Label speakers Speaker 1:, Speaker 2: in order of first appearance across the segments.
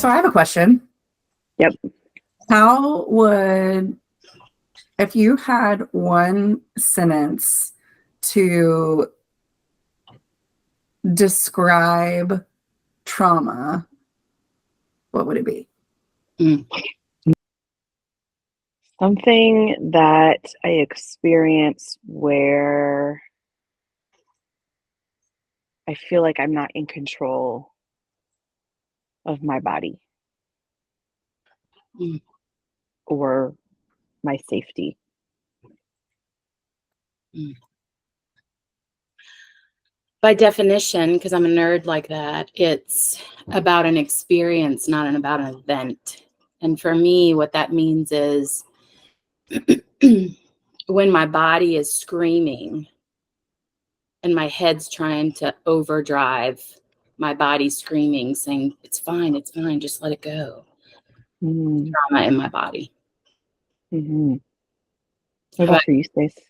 Speaker 1: So I have a question.
Speaker 2: Yep.
Speaker 1: How would, if you had one sentence to describe trauma, what would it be?
Speaker 2: Something that I experience where I feel like I'm not in control of my body or my safety.
Speaker 3: By definition, because I'm a nerd like that, it's about an experience, not about an event. And for me, what that means is when my body is screaming and my head's trying to overdrive, my body screaming, saying, it's fine, just let it go. Trauma in my body.
Speaker 2: What about for you, Stacey?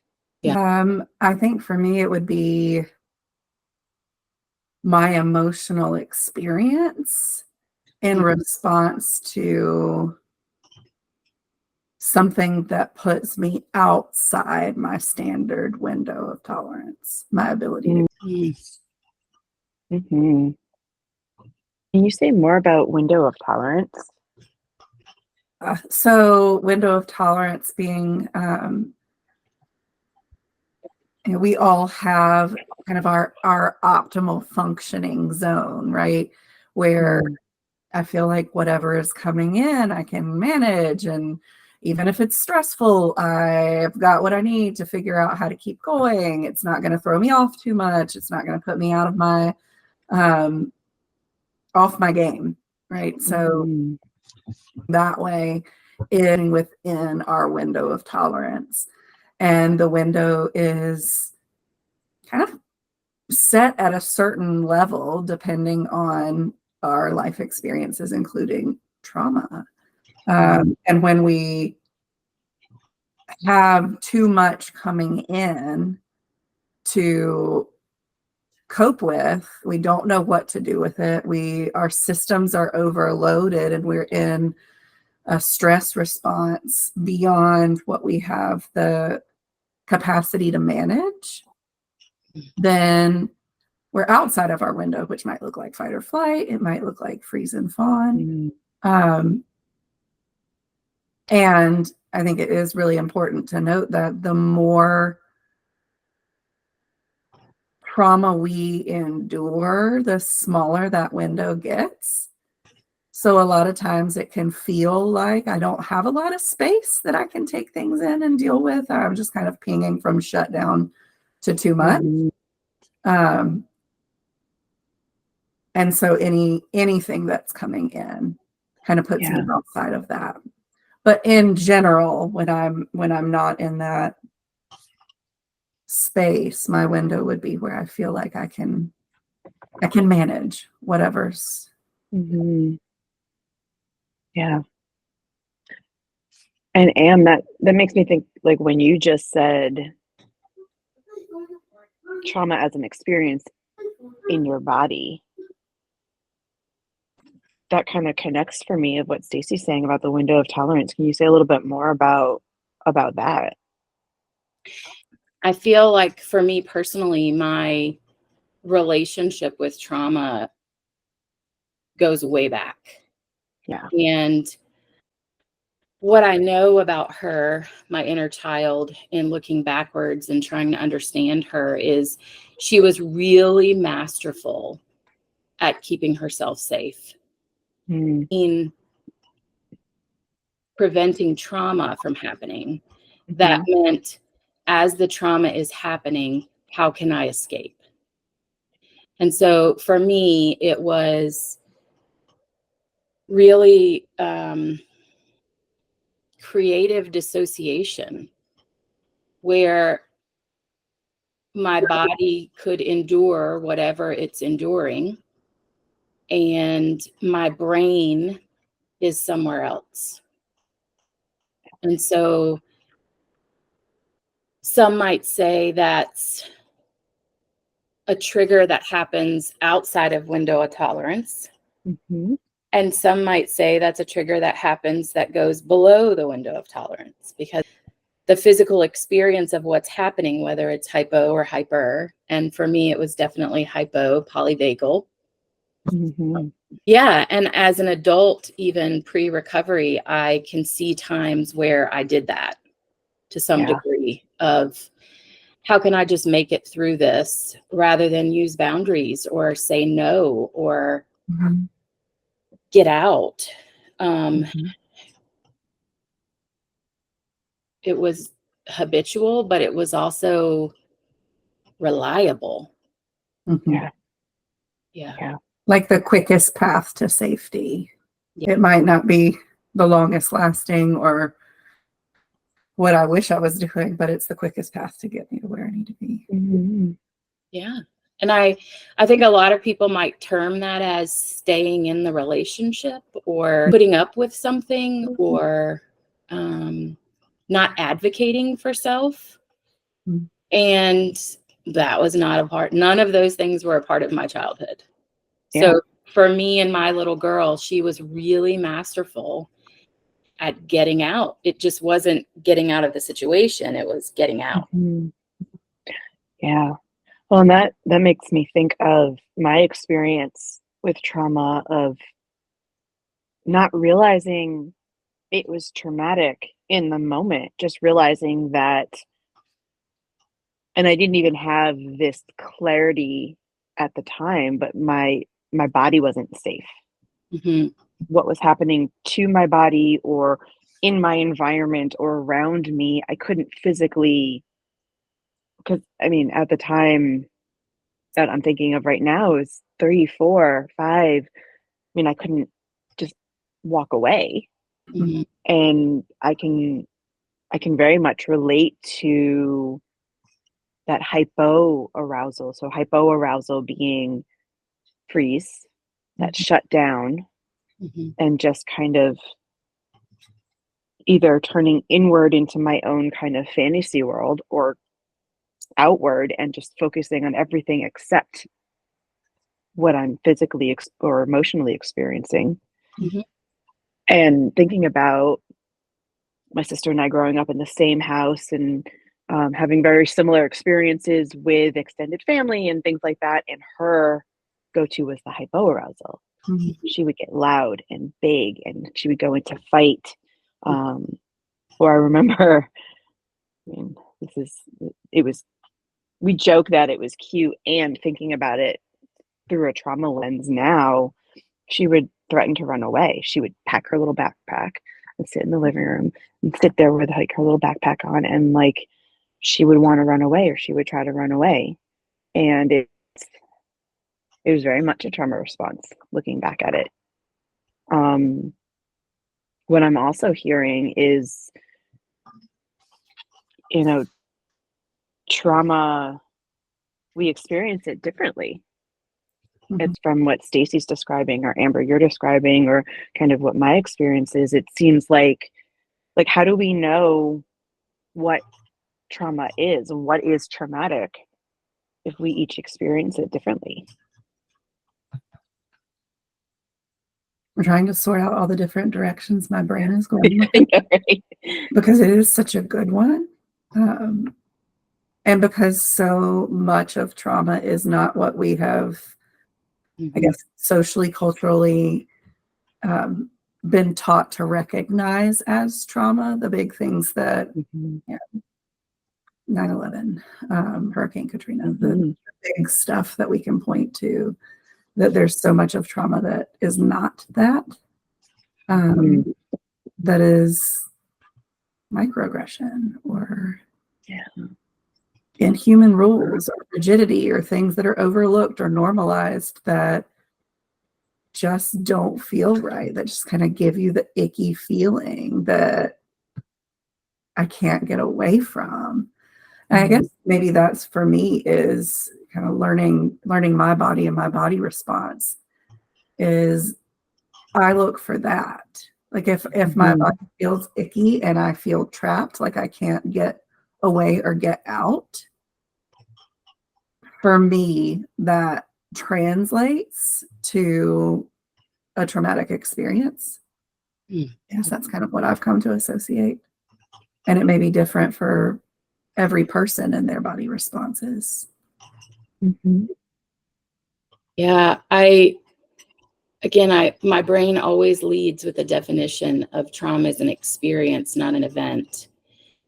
Speaker 1: Yeah. I think for me, it would be my emotional experience in response to something that puts me outside my standard window of tolerance, my ability to.
Speaker 2: Can you say more about window of tolerance?
Speaker 1: So window of tolerance being, we all have kind of our optimal functioning zone, right? Where I feel like whatever is coming in, I can manage. And even if it's stressful, I've got what I need to figure out how to keep going. It's not going to throw me off too much. It's not going to put me out of my, off my game, right? So that way, within our window of tolerance. And the window is kind of set at a certain level depending on our life experiences, including trauma. And when we have too much coming in to cope with, we don't know what to do with it. Our systems are overloaded and we're in a stress response beyond what we have the capacity to manage, then we're outside of our window, which might look like fight or flight. It might look like freeze and fawn. And I think it is really important to note that the more trauma we endure, the smaller that window gets. So a lot of times it can feel like I don't have a lot of space that I can take things in and deal with. I'm just kind of pinging from shutdown to too much. And so anything that's coming in kind of puts me outside of that. But in general, when I'm not in that space, my window would be where I feel like I can manage whatever's.
Speaker 2: Yeah. And that makes me think, like, when you just said trauma as an experience in your body, that kind of connects for me of what Stacey's saying about the window of tolerance. Can you say a little bit more about that?
Speaker 3: I feel like for me personally, my relationship with trauma goes way back.
Speaker 2: Yeah.
Speaker 3: And what I know about her, my inner child, in looking backwards and trying to understand her, is she was really masterful at keeping herself safe. In preventing trauma from happening. That meant as the trauma is happening, how can I escape? And so for me, it was really creative dissociation, where my body could endure whatever it's enduring, and my brain is somewhere else. And so some might say that's a trigger that happens outside of window of tolerance. And some might say that's a trigger that happens that goes below the window of tolerance, because the physical experience of what's happening, whether it's hypo or hyper, and for me, it was definitely hypo polyvagal.
Speaker 2: Mm-hmm.
Speaker 3: Yeah. And as an adult, even pre-recovery, I can see times where I did that to some degree of how can I just make it through this rather than use boundaries or say no or get out. It was habitual, but it was also reliable.
Speaker 2: Yeah.
Speaker 3: Yeah.
Speaker 1: Like the quickest path to safety.
Speaker 3: Yeah.
Speaker 1: It might not be the longest lasting or what I wish I was doing, but it's the quickest path to get me to where I need to be.
Speaker 3: Yeah. And I think a lot of people might term that as staying in the relationship or putting up with something or not advocating for self. And that was not a part. None of those things were a part of my childhood. So for me and my little girl, she was really masterful at getting out. It just wasn't getting out of the situation. It was getting out.
Speaker 2: Yeah. Well, and that makes me think of my experience with trauma of not realizing it was traumatic in the moment, just realizing that, and I didn't even have this clarity at the time, but my body wasn't safe. What was happening to my body or in my environment or around me, I couldn't physically, because I mean, at the time that I'm thinking of right now is 3, 4, 5. I mean, I couldn't just walk away. And I can very much relate to that hypo arousal. So hypo arousal being freeze, that shut down, and just kind of either turning inward into my own kind of fantasy world or outward and just focusing on everything except what I'm physically or emotionally experiencing. And thinking about my sister and I growing up in the same house and having very similar experiences with extended family and things like that. And her go-to was the hypoarousal. She would get loud and big and she would go into fight. Or I remember, I mean, we joke that it was cute, and thinking about it through a trauma lens now, she would threaten to run away. She would pack her little backpack and sit in the living room and sit there with like her little backpack on, and like she would want to run away or she would try to run away. And it was very much a trauma response looking back at it. What I'm also hearing is, trauma, we experience it differently. It's from what Stacey's describing or Amber you're describing or kind of what my experience is. It seems like how do we know what trauma is and what is traumatic if we each experience it differently?
Speaker 1: We're trying to sort out all the different directions my brain is going with it, because it is such a good one. And because so much of trauma is not what we have, I guess, socially, culturally been taught to recognize as trauma. The big things that 9/11, Hurricane Katrina, the big stuff that we can point to, that there's so much of trauma that is not that. That is microaggression or inhuman rules or rigidity or things that are overlooked or normalized that just don't feel right, that just kind of give you the icky feeling that I can't get away from. And I guess maybe that's for me is kind of learning my body and my body response is I look for that. Like if my body feels icky and I feel trapped, like I can't get away or get out, for me, that translates to a traumatic experience. Yes, that's kind of what I've come to associate. And it may be different for every person and their body responses.
Speaker 2: Mhm.
Speaker 3: Yeah, my brain always leads with the definition of trauma as an experience, not an event.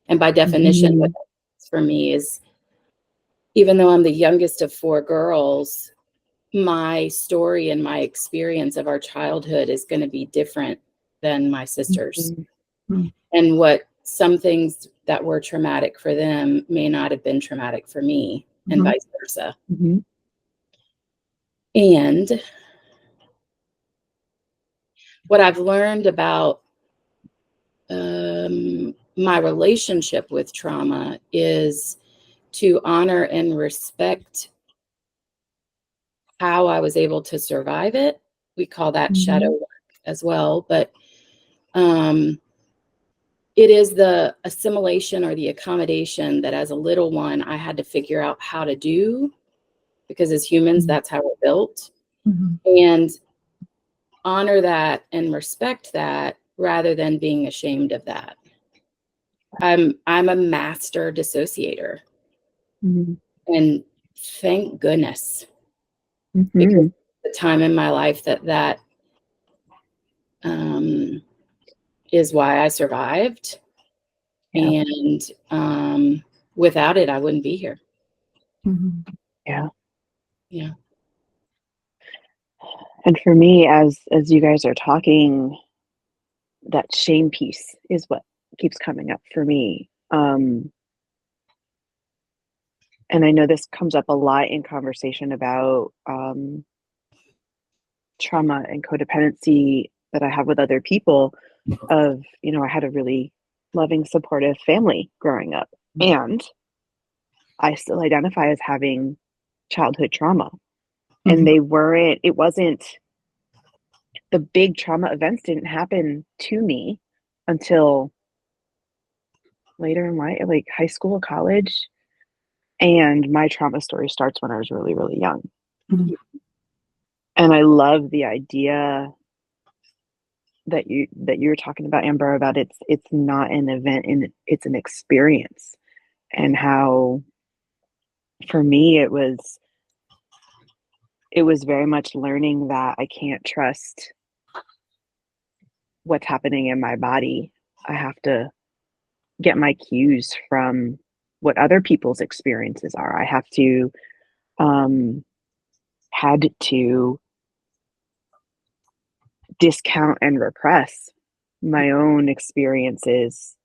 Speaker 3: And by definition, what
Speaker 2: Mhm.
Speaker 3: that means for me is, even though I'm the youngest of 4 girls, my story and my experience of our childhood is going to be different than my sisters.
Speaker 2: Mhm.
Speaker 3: And what some things that were traumatic for them may not have been traumatic for me, and
Speaker 1: Mhm.
Speaker 3: vice versa.
Speaker 2: Mhm.
Speaker 3: And what I've learned about my relationship with trauma is to honor and respect how I was able to survive it. We call that shadow
Speaker 2: Mhm.
Speaker 3: work as well, but it is the assimilation or the accommodation that as a little one I had to figure out how to do, because as humans, that's how we're built,
Speaker 1: Mhm.
Speaker 3: and honor that and respect that rather than being ashamed of that. I'm a master dissociator,
Speaker 2: Mhm.
Speaker 3: and thank goodness, because
Speaker 2: Mhm.
Speaker 3: the time in my life that um, is why I survived,
Speaker 2: Yeah.
Speaker 3: and without it, I wouldn't be here.
Speaker 1: Mhm.
Speaker 2: Yeah.
Speaker 3: Yeah.
Speaker 2: And for me, as you guys are talking, that shame piece is what keeps coming up for me. And I know this comes up a lot in conversation about trauma and codependency that I have with other people. Of, I had a really loving, supportive family growing up, and I still identify as having childhood trauma. And
Speaker 1: Mhm.
Speaker 2: it wasn't, the big trauma events didn't happen to me until later in life, like high school, college. And my trauma story starts when I was really, really young.
Speaker 1: Mhm.
Speaker 2: And I love the idea that you were talking about, Amber, about it's not an event and it's an experience. And how for me it was very much learning that I can't trust what's happening in my body. I have to get my cues from what other people's experiences are. I have to had to discount and repress my own experiences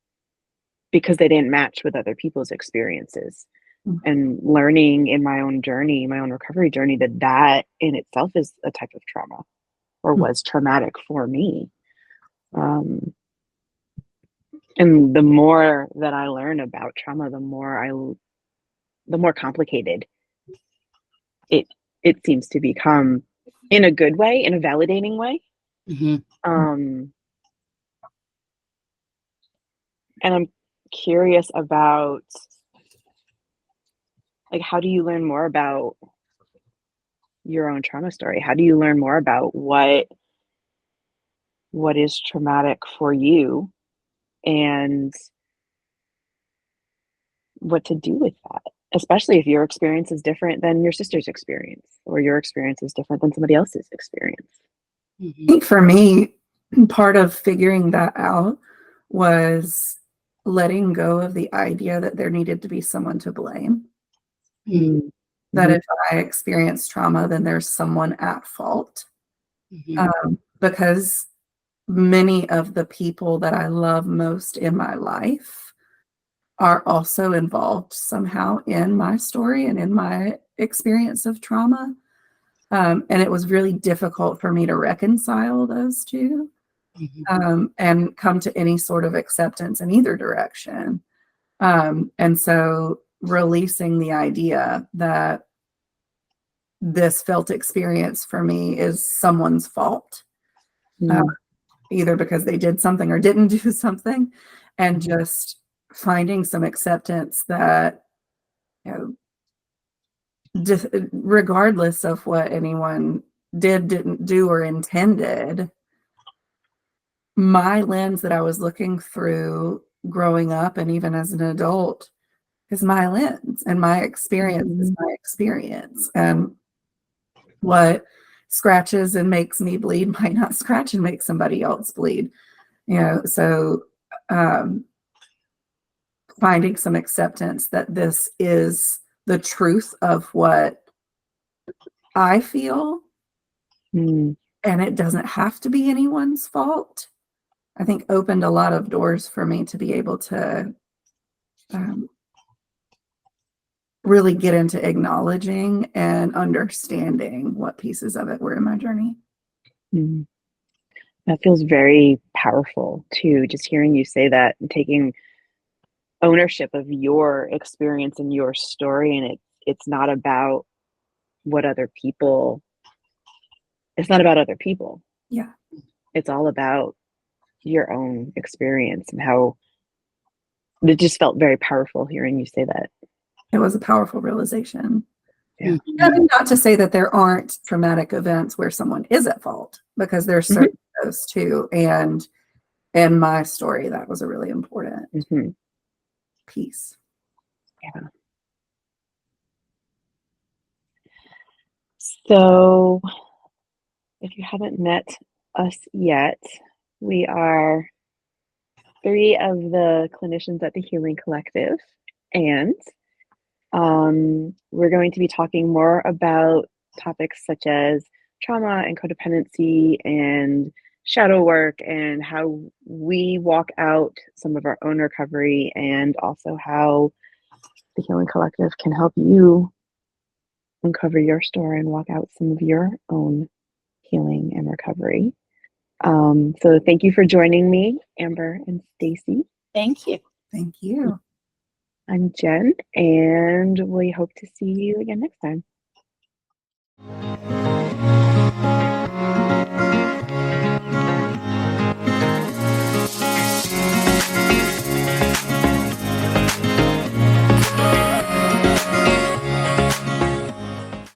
Speaker 2: because they didn't match with other people's experiences.
Speaker 1: Mhm.
Speaker 2: And learning in my own journey, my own recovery journey, that in itself is a type of trauma, or was traumatic for me. Um, and the more that I learn about trauma, the more complicated it it seems to become, in a good way, in a validating way.
Speaker 3: Mm-hmm.
Speaker 2: Um, and I'm curious about, like, how do you learn more about your own trauma story? How do you learn more about what is traumatic for you, and what to do with that? Especially if your experience is different than your sister's experience, or your experience is different than somebody else's experience.
Speaker 3: Mm-hmm.
Speaker 1: I think for me, part of figuring that out was letting go of the idea that there needed to be someone to blame.
Speaker 3: Mm-hmm.
Speaker 1: That
Speaker 2: Mhm.
Speaker 1: if I experience trauma, then there's someone at fault.
Speaker 3: Mm-hmm.
Speaker 1: Because many of the people that I love most in my life are also involved somehow in my story and in my experience of trauma. And it was really difficult for me to reconcile those two, and come to any sort of acceptance in either direction. And so releasing the idea that this felt experience for me is someone's fault, uh,
Speaker 2: Mm.
Speaker 1: either because they did something or didn't do something, and just finding some acceptance that, you know, regardless of what anyone didn't do, or intended, my lens that I was looking through growing up and even as an adult is my lens, and my experience is my experience. And what scratches and makes me bleed might not scratch and make somebody else bleed. So finding some acceptance that this is the truth of what I feel,
Speaker 2: Mm.
Speaker 1: and it doesn't have to be anyone's fault, I think opened a lot of doors for me to be able to really get into acknowledging and understanding what pieces of it were in my journey.
Speaker 2: Mm. That feels very powerful too, just hearing you say that and taking ownership of your experience and your story. And it's not about what other people, it's not about other people.
Speaker 1: Yeah.
Speaker 2: It's all about your own experience, and how it just felt very powerful hearing you say that.
Speaker 1: It was a powerful realization.
Speaker 2: Yeah.
Speaker 1: And not to say that there aren't traumatic events where someone is at fault, because there's certainly those too. And in my story, that was a really important piece.
Speaker 2: Yeah. So if you haven't met us yet, we are 3 of the clinicians at the Healing Collective, and we're going to be talking more about topics such as trauma and codependency and shadow work, and how we walk out some of our own recovery, and also how the Healing Collective can help you uncover your story and walk out some of your own healing and recovery. So thank you for joining me, Amber and Stacey.
Speaker 3: Thank you.
Speaker 1: Thank you.
Speaker 2: I'm Jen, and we hope to see you again next time.